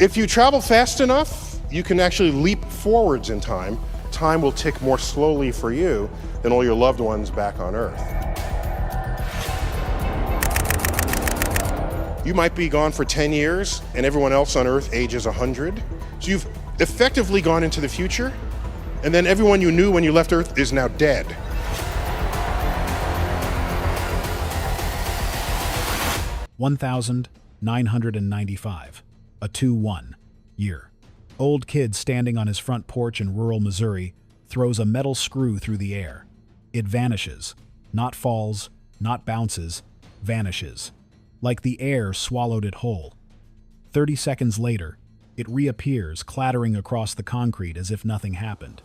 If you travel fast enough, you can actually leap forwards in time. Time will tick more slowly for you than all your loved ones back on Earth. You might be gone for 10 years, and everyone else on Earth ages 100. So you've effectively gone into the future, and then everyone you knew when you left Earth is now dead. $1,995, a 2-1 year. Old kid standing on his front porch in rural Missouri throws a metal screw through the air. It vanishes. Not falls, not bounces, vanishes. Like the air swallowed it whole. 30 seconds later, it reappears, clattering across the concrete as if nothing happened.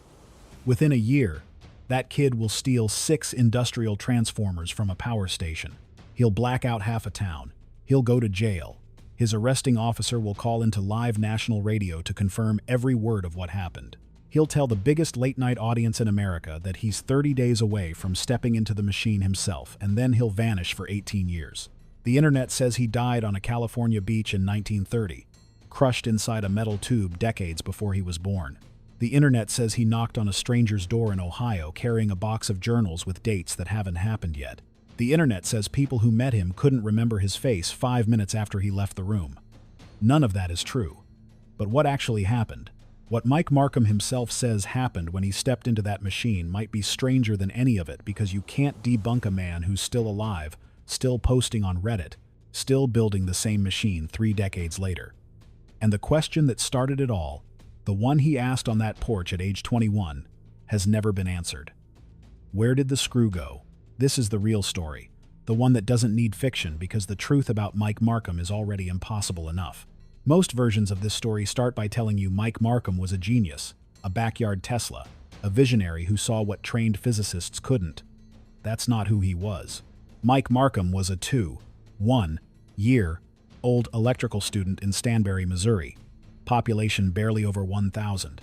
Within a year, that kid will steal 6 industrial transformers from a power station. He'll black out half a town. He'll go to jail. His arresting officer will call into live national radio to confirm every word of what happened. He'll tell the biggest late-night audience in America that he's 30 days away from stepping into the machine himself, and then he'll vanish for 18 years. The internet says he died on a California beach in 1930, crushed inside a metal tube decades before he was born. The internet says he knocked on a stranger's door in Ohio carrying a box of journals with dates that haven't happened yet. The internet says people who met him couldn't remember his face 5 minutes after he left the room. None of that is true. But what actually happened? What Mike Markham himself says happened when he stepped into that machine might be stranger than any of it, because you can't debunk a man who's still alive, still posting on Reddit, still building the same machine 3 decades later. And the question that started it all, the one he asked on that porch at age 21, has never been answered. Where did the screw go? This is the real story, the one that doesn't need fiction, because the truth about Mike Markham is already impossible enough. Most versions of this story start by telling you Mike Markham was a genius, a backyard Tesla, a visionary who saw what trained physicists couldn't. That's not who he was. Mike Markham was a 2-1-year-old electrical student in Stanberry, Missouri, population barely over 1,000.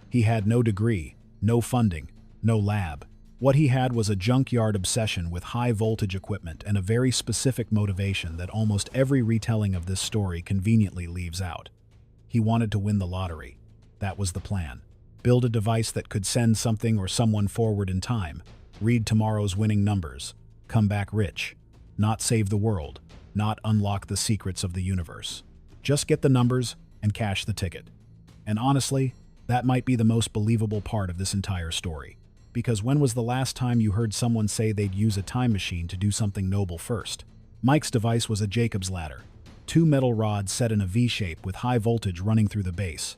He had no degree, no funding, no lab. What he had was a junkyard obsession with high-voltage equipment and a very specific motivation that almost every retelling of this story conveniently leaves out. He wanted to win the lottery. That was the plan. Build a device that could send something or someone forward in time, read tomorrow's winning numbers, come back rich, not save the world, not unlock the secrets of the universe. Just get the numbers and cash the ticket. And honestly, that might be the most believable part of this entire story. Because when was the last time you heard someone say they'd use a time machine to do something noble first? Mike's device was a Jacob's ladder, 2 metal rods set in a V-shape with high voltage running through the base.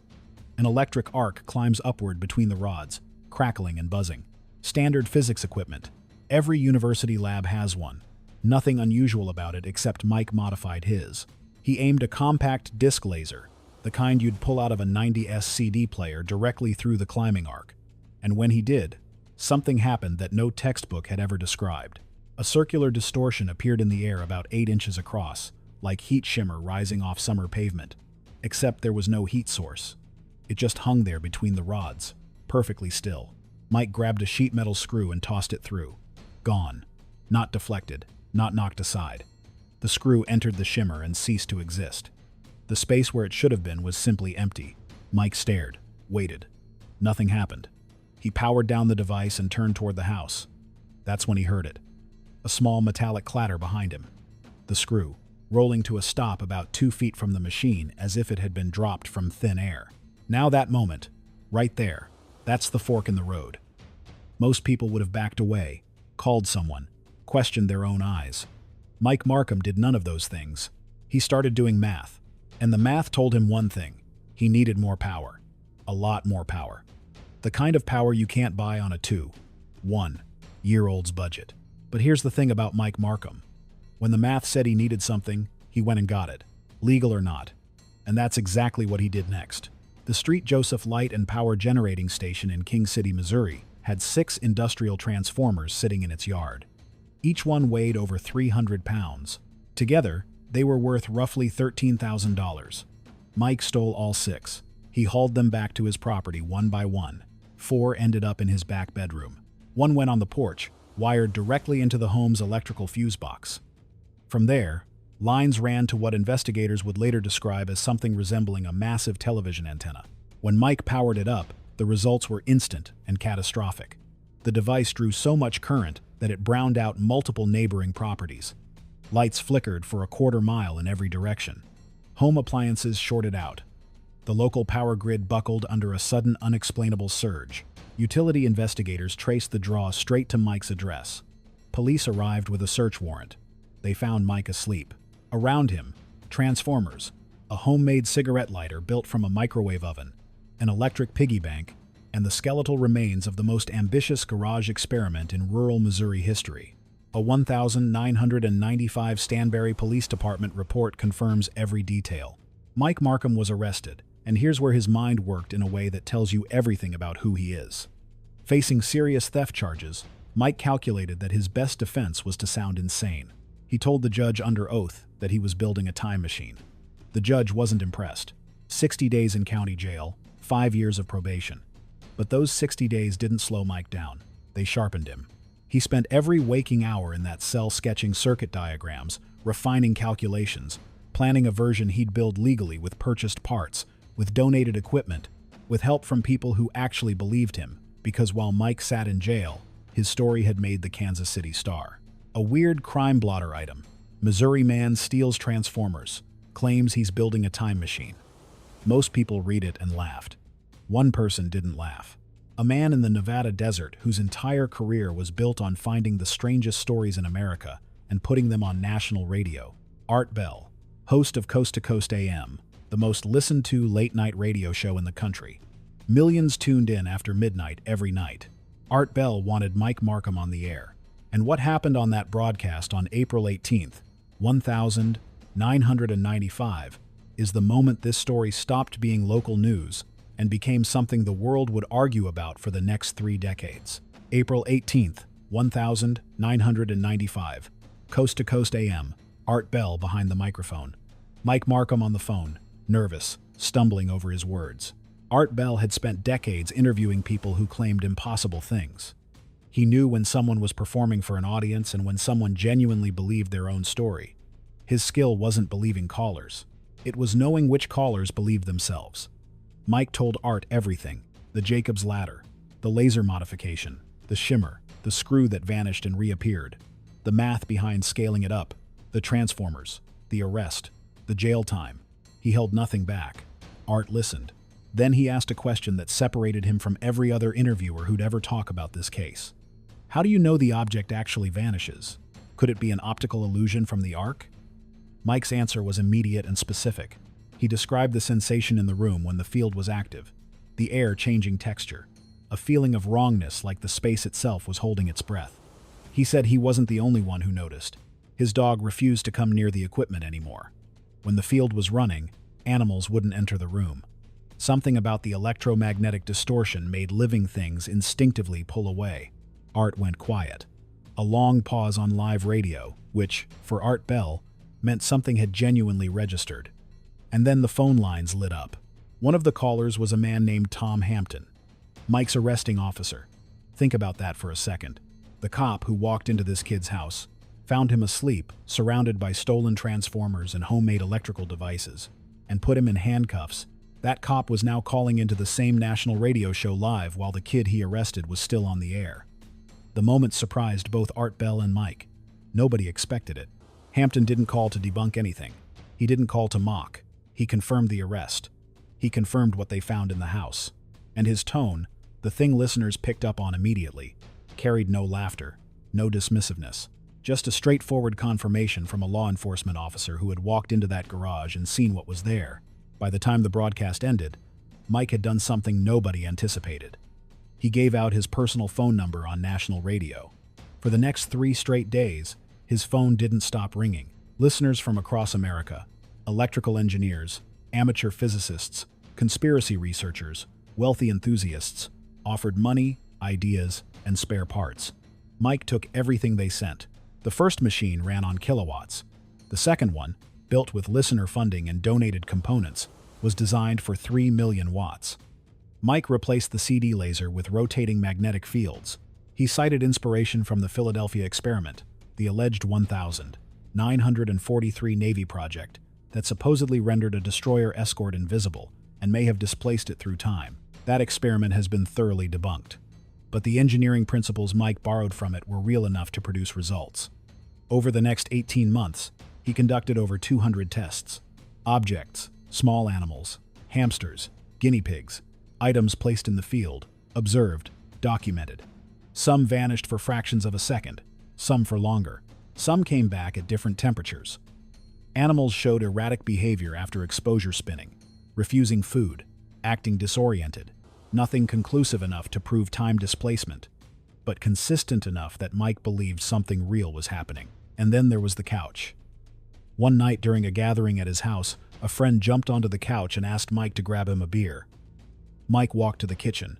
An electric arc climbs upward between the rods, crackling and buzzing. Standard physics equipment. Every university lab has one. Nothing unusual about it except Mike modified his. He aimed a compact disc laser, the kind you'd pull out of a 90s CD player, directly through the climbing arc. And when he did, something happened that no textbook had ever described. A circular distortion appeared in the air about 8 inches across, like heat shimmer rising off summer pavement. Except there was no heat source. It just hung there between the rods, perfectly still. Mike grabbed a sheet metal screw and tossed it through. Gone. Not deflected, not knocked aside. The screw entered the shimmer and ceased to exist. The space where it should have been was simply empty. Mike stared, waited. Nothing happened. He powered down the device and turned toward the house. That's when he heard it. A small metallic clatter behind him. The screw, rolling to a stop about 2 feet from the machine as if it had been dropped from thin air. Now that moment, right there, that's the fork in the road. Most people would have backed away, called someone, questioned their own eyes. Mike Markham did none of those things. He started doing math, and the math told him one thing. He needed more power. A lot more power. The kind of power you can't buy on a 2-1-year-old's budget. But here's the thing about Mike Markham. When the math said he needed something, he went and got it, legal or not. And that's exactly what he did next. The St. Joseph Light and Power Generating Station in King City, Missouri, had 6 industrial transformers sitting in its yard. Each one weighed over 300 pounds. Together, they were worth roughly $13,000. Mike stole all 6. He hauled them back to his property one by one. 4 ended up in his back bedroom. 1 went on the porch, wired directly into the home's electrical fuse box. From there, Lines ran to what investigators would later describe as something resembling a massive television antenna. When Mike powered it up, the results were instant and catastrophic. The device drew so much current that it browned out multiple neighboring properties. Lights flickered for a quarter mile in every direction. Home appliances shorted out. The local power grid buckled under a sudden unexplainable surge. Utility investigators traced the draw straight to Mike's address. Police arrived with a search warrant. They found Mike asleep. Around him, transformers, a homemade cigarette lighter built from a microwave oven, an electric piggy bank, and the skeletal remains of the most ambitious garage experiment in rural Missouri history. A 1995 Stanberry Police Department report confirms every detail. Mike Markham was arrested, and here's where his mind worked in a way that tells you everything about who he is. Facing serious theft charges, Mike calculated that his best defense was to sound insane. He told the judge under oath that he was building a time machine. The judge wasn't impressed. 60 days in county jail, 5 years of probation. But those 60 days didn't slow Mike down. They sharpened him. He spent every waking hour in that cell sketching circuit diagrams, refining calculations, planning a version he'd build legally with purchased parts, with donated equipment, with help from people who actually believed him, because while Mike sat in jail, his story had made the Kansas City Star. A weird crime blotter item. Missouri man steals transformers, claims he's building a time machine. Most people read it and laughed. One person didn't laugh. A man in the Nevada desert whose entire career was built on finding the strangest stories in America and putting them on national radio. Art Bell, host of Coast to Coast AM, the most listened to late-night radio show in the country. Millions tuned in after midnight every night. Art Bell wanted Mike Markham on the air. And what happened on that broadcast on April 18th, 1995, is the moment this story stopped being local news and became something the world would argue about for the next 3 decades. April 18th, 1995. Coast to Coast AM. Art Bell behind the microphone. Mike Markham on the phone, nervous, stumbling over his words. Art Bell had spent decades interviewing people who claimed impossible things. He knew when someone was performing for an audience and when someone genuinely believed their own story. His skill wasn't believing callers. It was knowing which callers believed themselves. Mike told Art everything: the Jacob's ladder, the laser modification, the shimmer, the screw that vanished and reappeared, the math behind scaling it up, the transformers, the arrest, the jail time. He held nothing back. Art listened. Then he asked a question that separated him from every other interviewer who'd ever talk about this case. How do you know the object actually vanishes? Could it be an optical illusion from the Ark? Mike's answer was immediate and specific. He described the sensation in the room when the field was active, the air changing texture, a feeling of wrongness like the space itself was holding its breath. He said he wasn't the only one who noticed. His dog refused to come near the equipment anymore. When the field was running, animals wouldn't enter the room. Something about the electromagnetic distortion made living things instinctively pull away. Art went quiet. A long pause on live radio, which, for Art Bell, meant something had genuinely registered. And then the phone lines lit up. One of the callers was a man named Tom Hampton, Mike's arresting officer. Think about that for a second. The cop who walked into this kid's house found him asleep, surrounded by stolen transformers and homemade electrical devices, and put him in handcuffs. That cop was now calling into the same national radio show live while the kid he arrested was still on the air. The moment surprised both Art Bell and Mike. Nobody expected it. Hampton didn't call to debunk anything. He didn't call to mock. He confirmed the arrest. He confirmed what they found in the house. And his tone, the thing listeners picked up on immediately, carried no laughter, no dismissiveness. Just a straightforward confirmation from a law enforcement officer who had walked into that garage and seen what was there. By the time the broadcast ended, Mike had done something nobody anticipated. He gave out his personal phone number on national radio. For the next 3 straight days, his phone didn't stop ringing. Listeners from across America, electrical engineers, amateur physicists, conspiracy researchers, wealthy enthusiasts, offered money, ideas, and spare parts. Mike took everything they sent. The first machine ran on kilowatts. The second one, built with listener funding and donated components, was designed for 3 million watts. Mike replaced the CD laser with rotating magnetic fields. He cited inspiration from the Philadelphia experiment, the alleged 1000. 943 Navy project that supposedly rendered a destroyer escort invisible and may have displaced it through time. That experiment has been thoroughly debunked. But the engineering principles Mike borrowed from it were real enough to produce results. Over the next 18 months, he conducted over 200 tests. Objects, small animals, hamsters, guinea pigs, items placed in the field, observed, documented. Some vanished for fractions of a second, some for longer. Some came back at different temperatures. Animals showed erratic behavior after exposure spinning, refusing food, acting disoriented. Nothing conclusive enough to prove time displacement, but consistent enough that Mike believed something real was happening. And then there was the couch. One night during a gathering at his house, a friend jumped onto the couch and asked Mike to grab him a beer. Mike walked to the kitchen.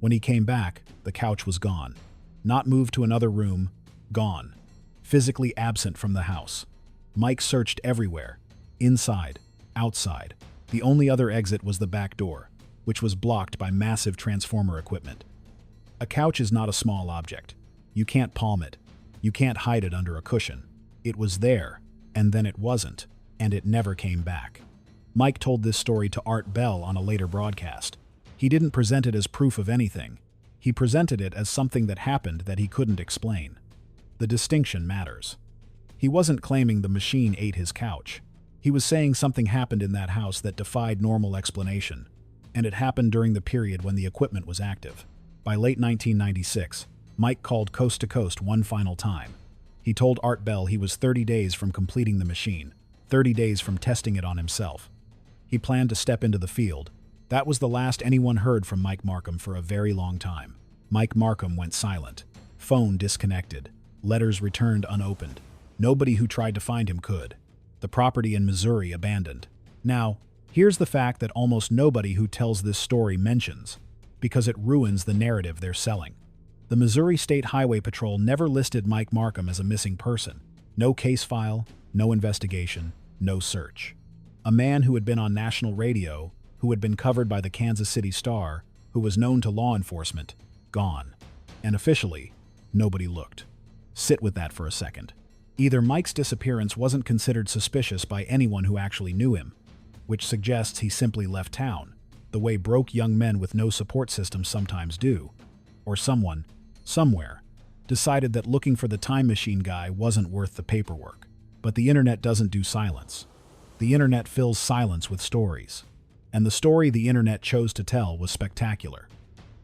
When he came back, the couch was gone. Not moved to another room, gone. Physically absent from the house. Mike searched everywhere, inside, outside. The only other exit was the back door, which was blocked by massive transformer equipment. A couch is not a small object. You can't palm it. You can't hide it under a cushion. It was there, and then it wasn't, and it never came back. Mike told this story to Art Bell on a later broadcast. He didn't present it as proof of anything. He presented it as something that happened that he couldn't explain. The distinction matters. He wasn't claiming the machine ate his couch. He was saying something happened in that house that defied normal explanation, and it happened during the period when the equipment was active. By late 1996, Mike called Coast to Coast one final time. He told Art Bell he was 30 days from completing the machine, 30 days from testing it on himself. He planned to step into the field. That was the last anyone heard from Mike Markham for a very long time. Mike Markham went silent. Phone disconnected. Letters returned unopened. Nobody who tried to find him could. The property in Missouri abandoned. Now, here's the fact that almost nobody who tells this story mentions, because it ruins the narrative they're selling. The Missouri State Highway Patrol never listed Mike Markham as a missing person. No case file, no investigation, no search. A man who had been on national radio, who had been covered by the Kansas City Star, who was known to law enforcement, gone. And officially, nobody looked. Sit with that for a second. Either Mike's disappearance wasn't considered suspicious by anyone who actually knew him, which suggests he simply left town, the way broke young men with no support system sometimes do, or someone, somewhere, decided that looking for the time machine guy wasn't worth the paperwork. But the internet doesn't do silence. The internet fills silence with stories. And the story the internet chose to tell was spectacular.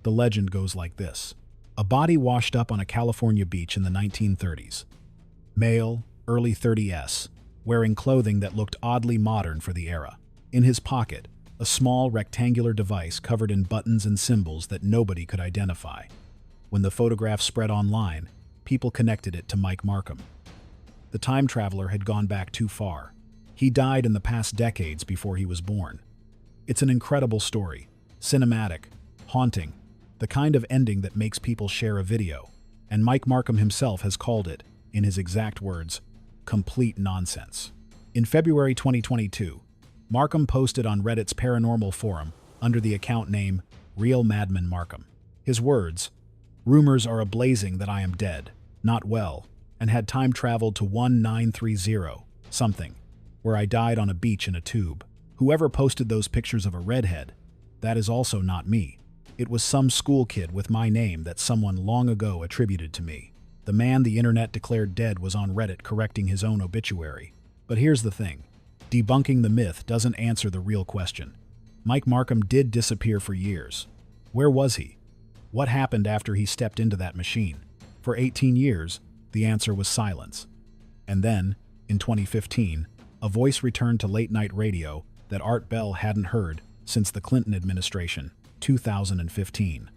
The legend goes like this. A body washed up on a California beach in the 1930s. Male, early 30s, wearing clothing that looked oddly modern for the era. In his pocket, a small rectangular device covered in buttons and symbols that nobody could identify. When the photograph spread online, people connected it to Mike Markham. The time traveler had gone back too far. He died in the past decades before he was born. It's an incredible story, cinematic, haunting, the kind of ending that makes people share a video. And Mike Markham himself has called it, in his exact words, complete nonsense. In February 2022, Markham posted on Reddit's paranormal forum under the account name Real Madman Markham. His words, "Rumors are ablazing that I am dead, not well, and had time traveled to 1930 something, where I died on a beach in a tube. Whoever posted those pictures of a redhead, that is also not me. It was some school kid with my name that someone long ago attributed to me. The man the internet declared dead was on Reddit correcting his own obituary. But here's the thing. Debunking the myth doesn't answer the real question. Mike Markham did disappear for years. Where was he? What happened after he stepped into that machine? For 18 years, the answer was silence. And then, in 2015, a voice returned to late-night radio that Art Bell hadn't heard since the Clinton administration, 2015.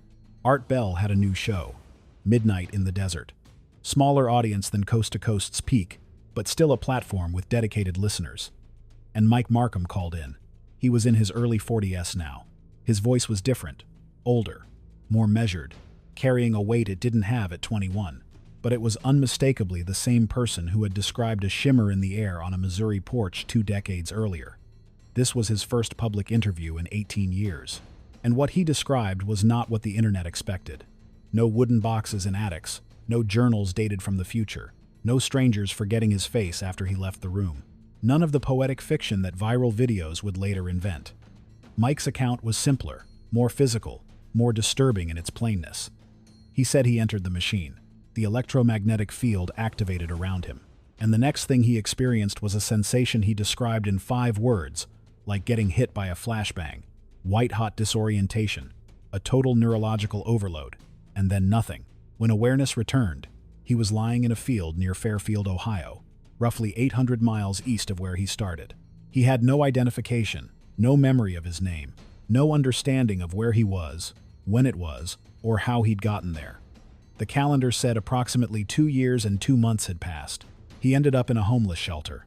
Art Bell had a new show, Midnight in the Desert. Smaller audience than Coast to Coast's Peak, but still a platform with dedicated listeners. And Mike Markham called in. He was in his early 40s now. His voice was different, older, more measured, carrying a weight it didn't have at 21. But it was unmistakably the same person who had described a shimmer in the air on a Missouri porch 2 decades earlier. This was his first public interview in 18 years. And what he described was not what the internet expected. No wooden boxes in attics, no journals dated from the future. No strangers forgetting his face after he left the room. None of the poetic fiction that viral videos would later invent. Mike's account was simpler, more physical, more disturbing in its plainness. He said he entered the machine. The electromagnetic field activated around him. And the next thing he experienced was a sensation he described in 5 words, like getting hit by a flashbang, white-hot disorientation, a total neurological overload, and then nothing. When awareness returned, he was lying in a field near Fairfield, Ohio, roughly 800 miles east of where he started. He had no identification, no memory of his name, no understanding of where he was, when it was, or how he'd gotten there. The calendar said approximately 2 years and 2 months had passed. He ended up in a homeless shelter.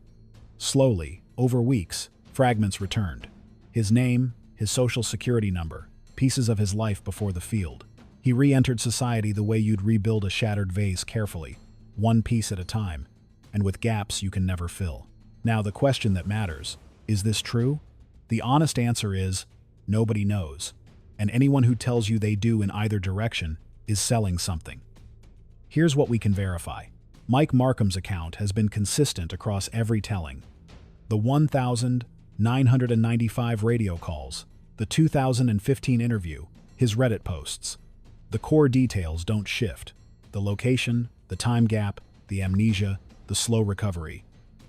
Slowly, over weeks, fragments returned. His name, his social security number, pieces of his life before the field. He re-entered society the way you'd rebuild a shattered vase carefully, one piece at a time, and with gaps you can never fill. Now the question that matters, is this true? The honest answer is, nobody knows. And anyone who tells you they do in either direction is selling something. Here's what we can verify. Mike Markham's account has been consistent across every telling. The 1,995 radio calls, the 2015 interview, his Reddit posts. The core details don't shift. The location, the time gap, the amnesia, the slow recovery.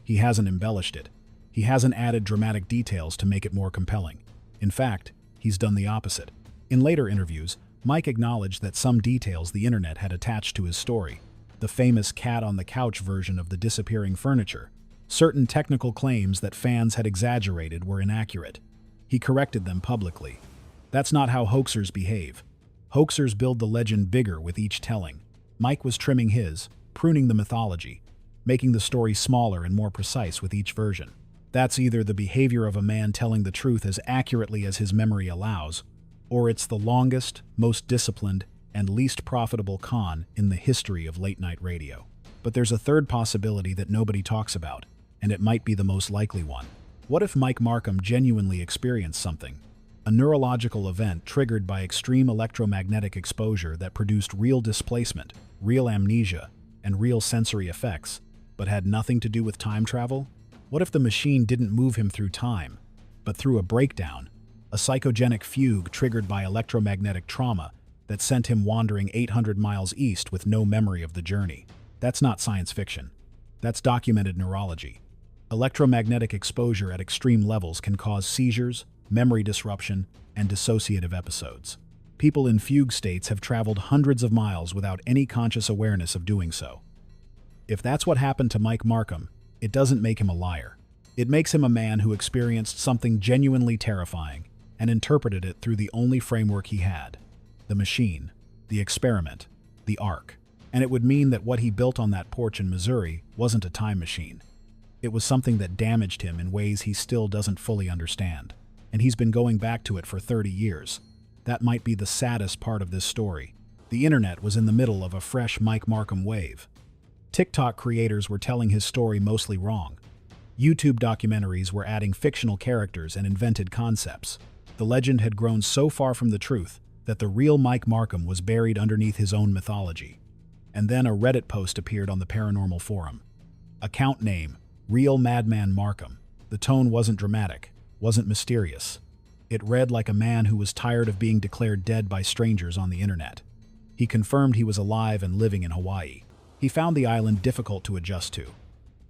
He hasn't embellished it. He hasn't added dramatic details to make it more compelling. In fact, he's done the opposite. In later interviews, Mike acknowledged that some details the internet had attached to his story, the famous cat-on-the-couch version of the disappearing furniture, certain technical claims that fans had exaggerated were inaccurate. He corrected them publicly. That's not how hoaxers behave. Hoaxers build the legend bigger with each telling. Mike was trimming his, pruning the mythology, making the story smaller and more precise with each version. That's either the behavior of a man telling the truth as accurately as his memory allows, or it's the longest, most disciplined, and least profitable con in the history of late-night radio. But there's a third possibility that nobody talks about, and it might be the most likely one. What if Mike Markham genuinely experienced something? A neurological event triggered by extreme electromagnetic exposure that produced real displacement, real amnesia, and real sensory effects, but had nothing to do with time travel? What if the machine didn't move him through time, but through a breakdown, a psychogenic fugue triggered by electromagnetic trauma that sent him wandering 800 miles east with no memory of the journey? That's not science fiction. That's documented neurology. Electromagnetic exposure at extreme levels can cause seizures, memory disruption, and dissociative episodes. People in fugue states have traveled hundreds of miles without any conscious awareness of doing so. If that's what happened to Mike Markham, it doesn't make him a liar. It makes him a man who experienced something genuinely terrifying and interpreted it through the only framework he had: the machine, the experiment, the ark. And it would mean that what he built on that porch in Missouri wasn't a time machine. It was something that damaged him in ways he still doesn't fully understand. And he's been going back to it for 30 years. That might be the saddest part of this story. The internet was in the middle of a fresh Mike Markham wave. TikTok creators were telling his story mostly wrong. YouTube documentaries were adding fictional characters and invented concepts. The legend had grown so far from the truth that the real Mike Markham was buried underneath his own mythology. And then a Reddit post appeared on the paranormal forum. Account name: Real Madman Markham. The tone wasn't dramatic, wasn't mysterious. It read like a man who was tired of being declared dead by strangers on the internet. He confirmed he was alive and living in Hawaii. He found the island difficult to adjust to.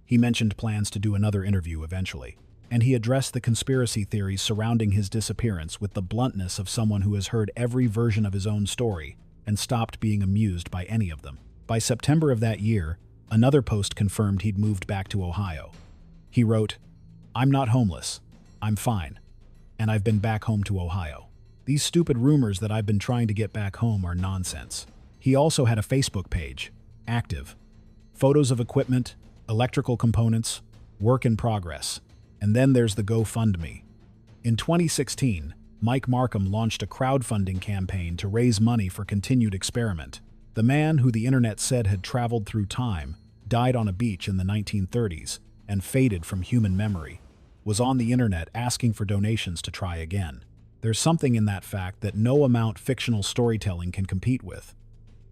He mentioned plans to do another interview eventually, and he addressed the conspiracy theories surrounding his disappearance with the bluntness of someone who has heard every version of his own story and stopped being amused by any of them. By September of that year, another post confirmed he'd moved back to Ohio. He wrote, "I'm not homeless. I'm fine. And I've been back home to Ohio. These stupid rumors that I've been trying to get back home are nonsense." He also had a Facebook page, active. Photos of equipment, electrical components, work in progress. And then there's the GoFundMe. In 2016, Mike Markham launched a crowdfunding campaign to raise money for continued experiment. The man who the internet said had traveled through time, died on a beach in the 1930s, and faded from human memory, was on the internet asking for donations to try again. There's something in that fact that no amount fictional storytelling can compete with.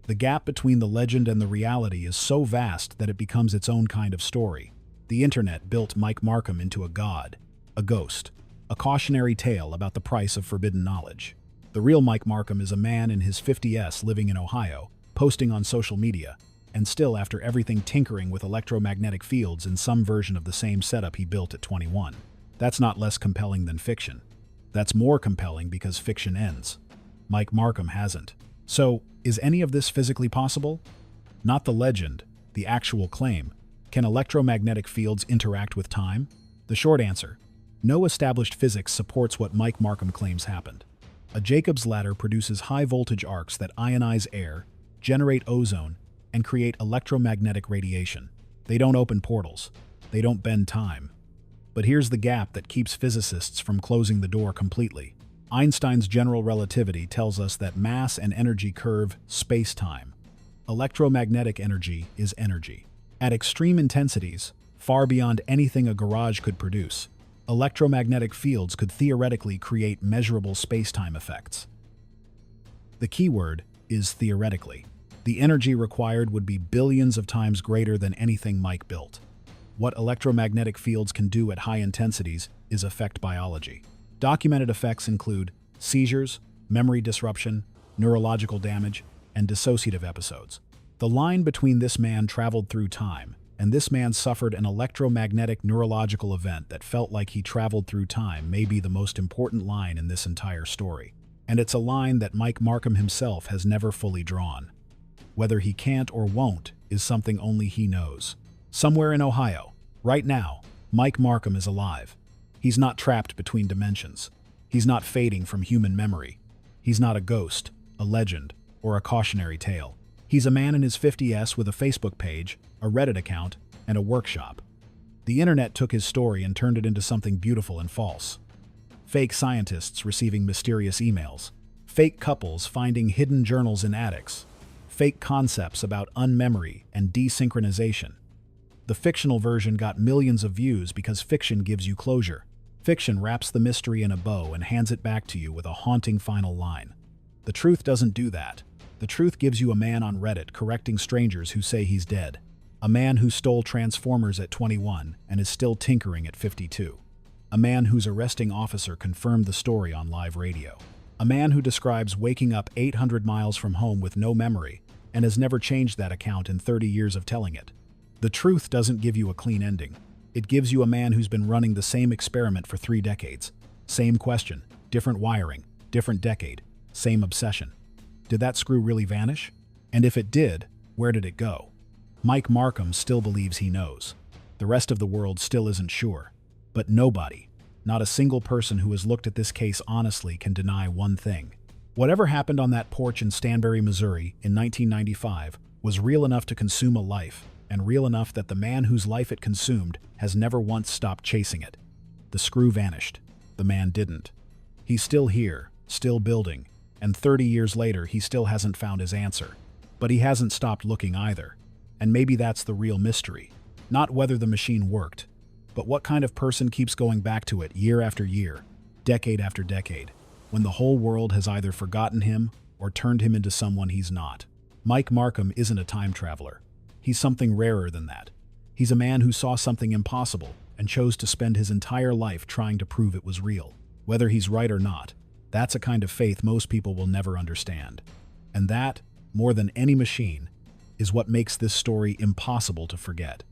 The gap between the legend and the reality is so vast that it becomes its own kind of story. The internet built Mike Markham into a god, a ghost, a cautionary tale about the price of forbidden knowledge. The real Mike Markham is a man in his 50s living in Ohio, posting on social media, and still after everything tinkering with electromagnetic fields in some version of the same setup he built at 21. That's not less compelling than fiction. That's more compelling because fiction ends. Mike Markham hasn't. So, is any of this physically possible? Not the legend, the actual claim. Can electromagnetic fields interact with time? The short answer: no established physics supports what Mike Markham claims happened. A Jacob's ladder produces high-voltage arcs that ionize air, generate ozone, and create electromagnetic radiation. They don't open portals. They don't bend time. But here's the gap that keeps physicists from closing the door completely. Einstein's general relativity tells us that mass and energy curve space-time. Electromagnetic energy is energy. At extreme intensities, far beyond anything a garage could produce, electromagnetic fields could theoretically create measurable space-time effects. The key word is theoretically. The energy required would be billions of times greater than anything Mike built. What electromagnetic fields can do at high intensities is effect biology. Documented effects include seizures, memory disruption, neurological damage, and dissociative episodes. The line between this man traveled through time and this man suffered an electromagnetic neurological event that felt like he traveled through time may be the most important line in this entire story. And it's a line that Mike Markham himself has never fully drawn. Whether he can't or won't is something only he knows. Somewhere in Ohio, right now, Mike Markham is alive. He's not trapped between dimensions. He's not fading from human memory. He's not a ghost, a legend, or a cautionary tale. He's a man in his 50s with a Facebook page, a Reddit account, and a workshop. The internet took his story and turned it into something beautiful and false. Fake scientists receiving mysterious emails. Fake couples finding hidden journals in attics. Fake concepts about unmemory and desynchronization. The fictional version got millions of views because fiction gives you closure. Fiction wraps the mystery in a bow and hands it back to you with a haunting final line. The truth doesn't do that. The truth gives you a man on Reddit correcting strangers who say he's dead. A man who stole Transformers at 21 and is still tinkering at 52. A man whose arresting officer confirmed the story on live radio. A man who describes waking up 800 miles from home with no memory and has never changed that account in 30 years of telling it. The truth doesn't give you a clean ending. It gives you a man who's been running the same experiment for 3 decades. Same question, different wiring, different decade, same obsession. Did that screw really vanish? And if it did, where did it go? Mike Markham still believes he knows. The rest of the world still isn't sure. But nobody, not a single person who has looked at this case honestly, can deny one thing. Whatever happened on that porch in Stanberry, Missouri in 1995 was real enough to consume a life, and real enough that the man whose life it consumed has never once stopped chasing it. The screw vanished. The man didn't. He's still here, still building, and 30 years later he still hasn't found his answer. But he hasn't stopped looking either. And maybe that's the real mystery. Not whether the machine worked, but what kind of person keeps going back to it year after year, decade after decade, when the whole world has either forgotten him or turned him into someone he's not. Mike Markham isn't a time traveler. He's something rarer than that. He's a man who saw something impossible and chose to spend his entire life trying to prove it was real. Whether he's right or not, that's a kind of faith most people will never understand. And that, more than any machine, is what makes this story impossible to forget.